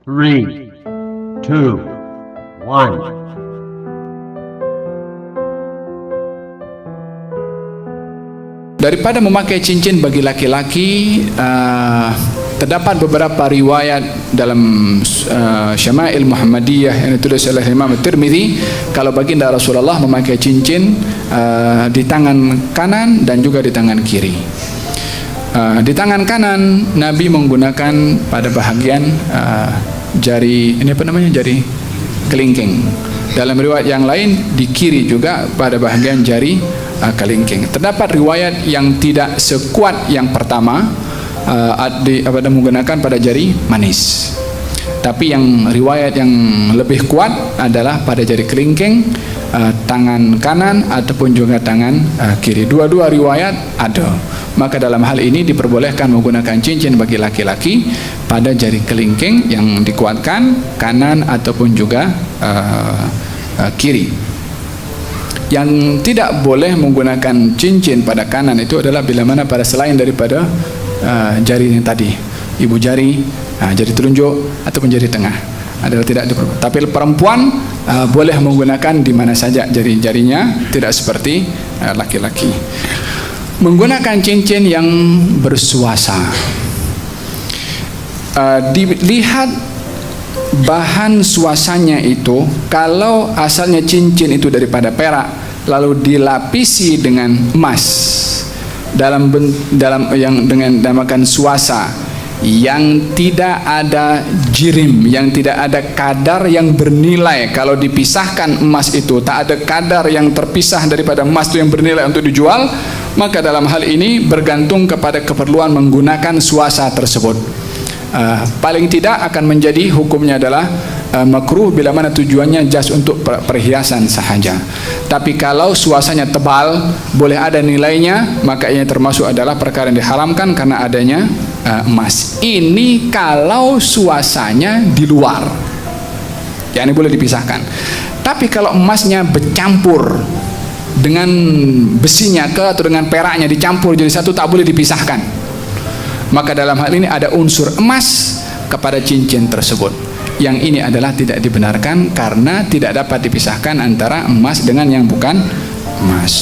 3, 2, 1. Daripada memakai cincin bagi laki-laki, terdapat beberapa riwayat dalam Syama'il Muhammadiyah yang ditulis oleh Imam Tirmidzi, kalau baginda Rasulullah memakai cincin di tangan kanan dan juga di tangan kiri. Di tangan kanan Nabi menggunakan pada bahagian jari, ini apa namanya, jari kelingking. Dalam riwayat yang lain di kiri juga pada bahagian jari kelingking. Terdapat riwayat yang tidak sekuat yang pertama, menggunakan pada jari manis. Tapi yang riwayat yang lebih kuat adalah pada jari kelingking, tangan kanan ataupun juga tangan kiri. Dua-dua riwayat ada. Maka dalam hal ini diperbolehkan menggunakan cincin bagi laki-laki pada jari kelingking yang dikuatkan kanan ataupun juga kiri. Yang tidak boleh menggunakan cincin pada kanan itu adalah bila mana pada selain daripada jari yang tadi, ibu jari, jari telunjuk ataupun jari tengah adalah tidak diperbolehkan. Tapi perempuan boleh menggunakan di mana saja jari-jarinya, tidak seperti laki-laki. Menggunakan cincin yang bersuasa, dilihat bahan suasanya itu. Kalau asalnya cincin itu daripada perak lalu dilapisi dengan emas dalam yang dengan dinamakan suasa, yang tidak ada jirim, yang tidak ada kadar yang bernilai. Kalau dipisahkan emas itu, tak ada kadar yang terpisah daripada emas itu yang bernilai untuk dijual, maka dalam hal ini bergantung kepada keperluan menggunakan suasa tersebut. Paling tidak akan menjadi hukumnya adalah makruh bila mana tujuannya jas untuk perhiasan sahaja. Tapi kalau suasanya tebal, boleh ada nilainya, maka ini termasuk adalah perkara yang diharamkan karena adanya emas. Ini kalau suasanya di luar, ya ini boleh dipisahkan. Tapi kalau emasnya bercampur dengan besinya atau dengan peraknya dicampur jadi satu, tak boleh dipisahkan. Maka dalam hal ini ada unsur emas kepada cincin tersebut. Yang ini adalah tidak dibenarkan karena tidak dapat dipisahkan antara emas dengan yang bukan emas.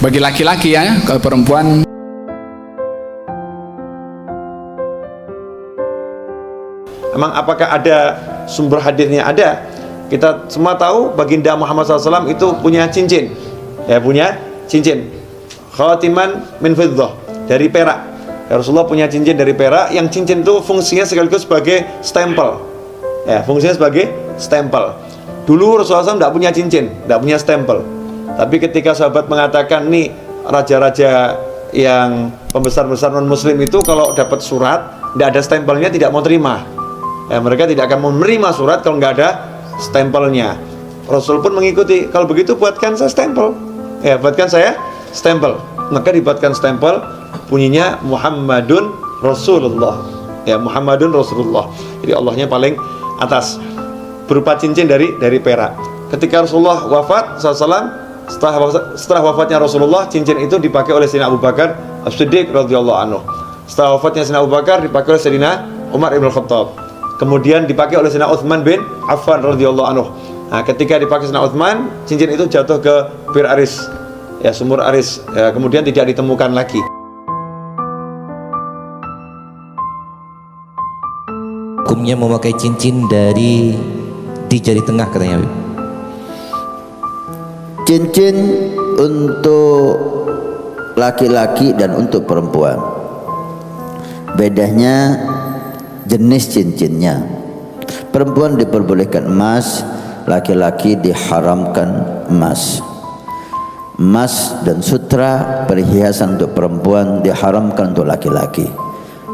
Bagi laki-laki ya, kalau perempuan emang apakah ada sumber hadisnya? Ada. Kita semua tahu baginda Muhammad SAW itu punya cincin, ya, punya cincin khatiman min fiddah, dari perak. Ya, Rasulullah punya cincin dari perak, yang cincin itu fungsinya sekaligus sebagai stempel, ya, fungsinya sebagai stempel. Dulu Rasulullah SAW tidak punya cincin, tidak punya stempel. Tapi ketika sahabat mengatakan, nih raja-raja yang pembesar-besar non muslim itu kalau dapat surat tidak ada stempelnya tidak mau terima, ya, mereka tidak akan menerima surat kalau nggak ada stempelnya. Rasul pun mengikuti, kalau begitu buatkan saya stempel, ya, buatkan saya stempel. Maka dibuatkan stempel, bunyinya Muhammadun Rasulullah, ya, Muhammadun Rasulullah. Jadi Allahnya paling atas, berupa cincin dari perak. Ketika Rasulullah wafat SAW, setelah wafatnya Rasulullah, cincin itu dipakai oleh Sayyidina Abu Bakar As-Siddiq radhiyallahu anhu. Setelah wafatnya Sayyidina Abu Bakar, dipakai oleh Sayyidina Umar ibn Khattab. Kemudian dipakai oleh Sayyidina Utsman bin Affan radhiyallahu anhu. Nah, ketika dipakai Sayyidina Utsman, cincin itu jatuh ke Bir Aris, ya, sumur Aris, ya, kemudian tidak ditemukan lagi. Hukumnya memakai cincin di jari tengah katanya. Cincin untuk laki-laki dan untuk perempuan, bedanya jenis cincinnya. Perempuan diperbolehkan emas, laki-laki diharamkan emas. Emas dan sutra, perhiasan untuk perempuan, diharamkan untuk laki-laki.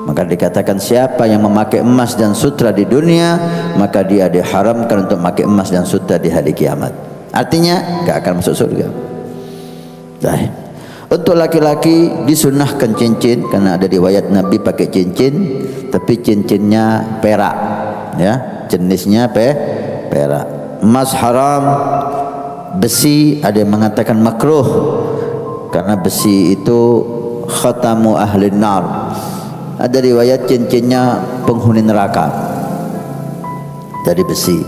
Maka dikatakan siapa yang memakai emas dan sutra di dunia, maka dia diharamkan untuk memakai emas dan sutra di hari kiamat. Artinya gak akan masuk surga. Baik. Untuk laki-laki disunahkan cincin karena ada riwayat Nabi pakai cincin, tapi cincinnya perak, ya, jenisnya perak. Emas haram, besi ada yang mengatakan makruh karena besi itu khatamu ahli nar, ada riwayat cincinnya penghuni neraka dari besi.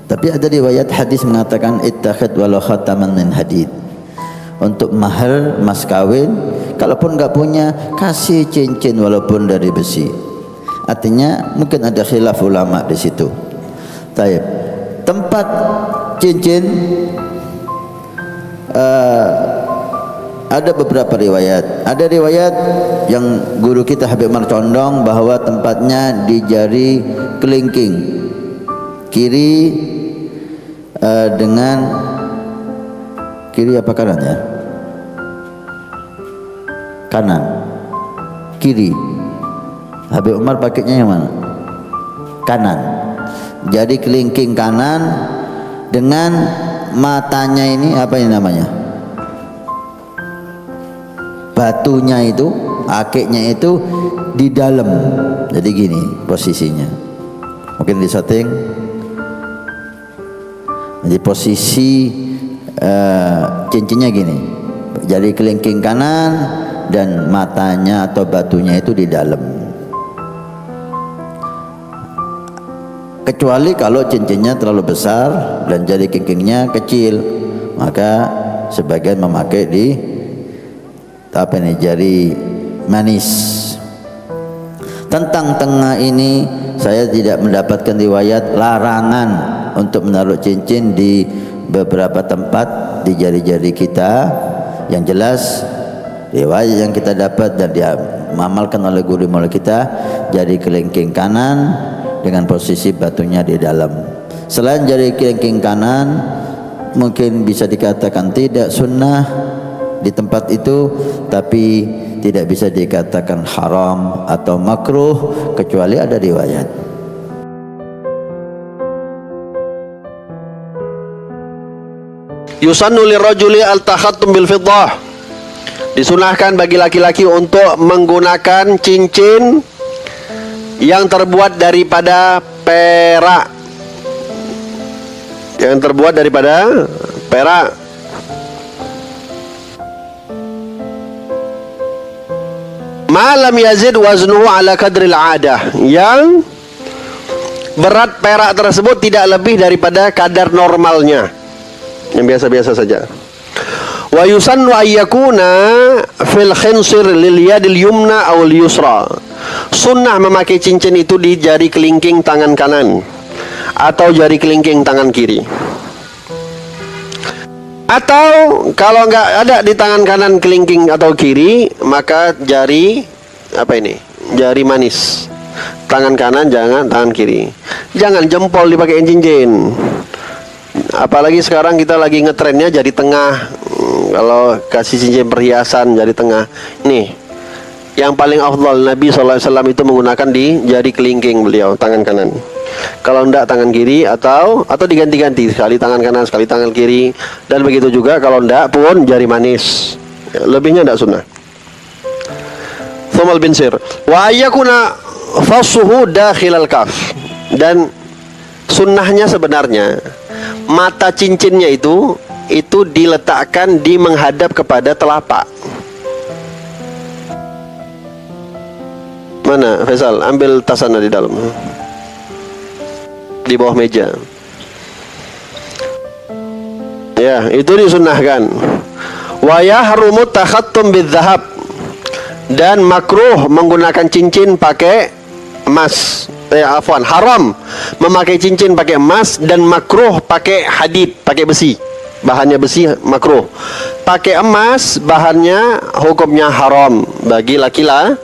Tapi ada riwayat hadis mengatakan ittakhid walau khataman min hadid. Untuk mahar mas kawin, kalaupun enggak punya, kasih cincin walaupun dari besi. Artinya mungkin ada khilaf ulama di situ. Taib. Tempat cincin ada beberapa riwayat. Ada riwayat yang guru kita Habib Umar Condong bahwa tempatnya di jari kelingking kiri, dengan kiri apa kanan ya? Kanan, kiri. Habib Umar pakainya yang mana? Kanan. Jadi kelingking kanan, dengan matanya ini apa ini namanya? Batunya itu, akiknya itu di dalam. Jadi gini posisinya. Mungkin di setting. Jadi posisi cincinnya gini. Jadi kelingking kanan dan matanya atau batunya itu di dalam. Kecuali kalau cincinnya terlalu besar dan jari kelingkingnya kecil, maka sebagian memakai di apa ini, jari manis. Tentang tengah ini saya tidak mendapatkan riwayat larangan untuk menaruh cincin di beberapa tempat di jari-jari kita. Yang jelas riwayat yang kita dapat dan diamalkan oleh guru mulai kita, jari kelingking kanan dengan posisi batunya di dalam. Selain jari kelingking kanan, mungkin bisa dikatakan tidak sunnah di tempat itu, tapi tidak bisa dikatakan haram atau makruh kecuali ada riwayat. Yusannu lirrajuli al-takhattum bil fiddah. Disunahkan bagi laki-laki untuk menggunakan cincin yang terbuat daripada perak. Yang terbuat daripada perak. Malam yazid waznuhu ala kadril adah, yang berat perak tersebut tidak lebih daripada kadar normalnya, yang biasa-biasa saja. Wa yusannu ayyakuna fil khinsir lil yadil yumna aw al yusra. Sunnah memakai cincin itu di jari kelingking tangan kanan atau jari kelingking tangan kiri. Atau kalau nggak ada di tangan kanan kelingking atau kiri, maka jari apa ini? Jari manis. Tangan kanan, jangan tangan kiri. Jangan jempol dipakai cincin. Apalagi sekarang kita lagi ngetrennya jari tengah. Kalau kasih cincin perhiasan jari tengah. Nih, yang paling afdal Nabi SAW itu menggunakan di jari kelingking beliau, tangan kanan. Kalau enggak tangan kiri atau diganti-ganti, sekali tangan kanan, sekali tangan kiri, dan begitu juga kalau enggak pun jari manis. Lebihnya enggak sunnah. Thumal binsir wa ayyakuna fasuhu dakhilal kaf, dan sunnahnya sebenarnya mata cincinnya itu diletakkan di menghadap kepada telapak. Mana Faisal, ambil tas sana di dalam, di bawah meja. Ya, itu disunnahkan. Wa yahrumu takhattum bidzahab, dan makruh menggunakan cincin pakai emas. Haram memakai cincin pakai emas, dan makruh pakai hadid, pakai besi. Bahannya besi makruh. Pakai emas bahannya hukumnya haram bagi laki-laki.